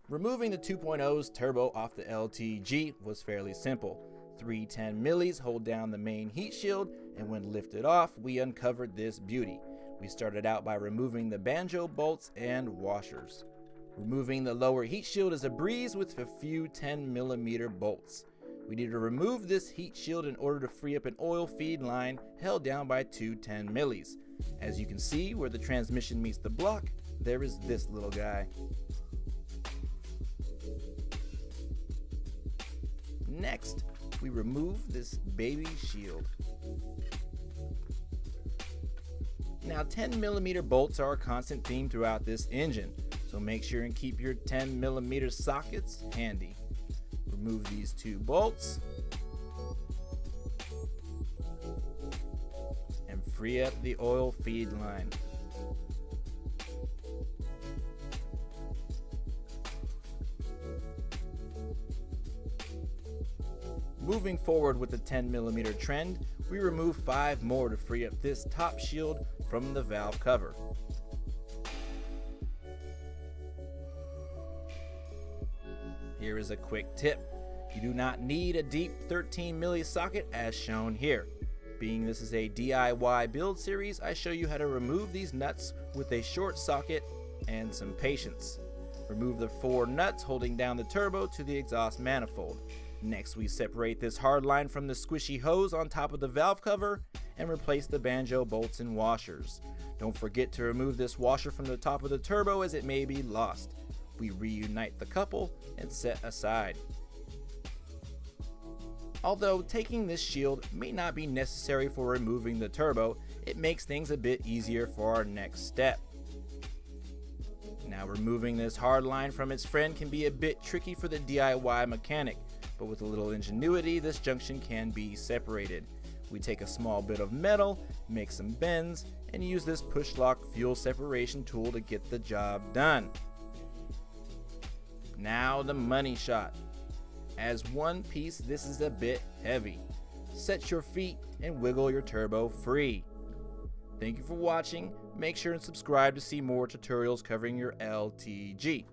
Removing the 2.0's turbo off the LTG was fairly simple. 310 millis hold down the main heat shield, and when lifted off, we uncovered this beauty. We started out by removing the banjo bolts and washers. Removing the lower heat shield is a breeze with a few 10mm bolts. We need to remove this heat shield in order to free up an oil feed line held down by two 10 millis. As you can see, where the transmission meets the block, there is this little guy. Next, we remove this baby shield. Now 10mm bolts are a constant theme throughout this engine, so make sure and keep your 10mm sockets handy. Remove these two bolts and free up the oil feed line. Moving forward with the 10mm trend, we remove 5 more to free up this top shield from the valve cover. Here is a quick tip. You do not need a deep 13mm socket as shown here. Being this is a DIY build series, I show you how to remove these nuts with a short socket and some patience. Remove the 4 nuts holding down the turbo to the exhaust manifold. Next, we separate this hard line from the squishy hose on top of the valve cover and replace the banjo bolts and washers. Don't forget to remove this washer from the top of the turbo as it may be lost. We reunite the couple and set aside. Although taking this shield may not be necessary for removing the turbo, it makes things a bit easier for our next step. Now, removing this hard line from its friend can be a bit tricky for the DIY mechanic, but with a little ingenuity, this junction can be separated. We take a small bit of metal, make some bends, and use this push lock fuel separation tool to get the job done. Now the money shot. As one piece, this is a bit heavy. Set your feet and wiggle your turbo free. Thank you for watching. Make sure and subscribe to see more tutorials covering your LTG.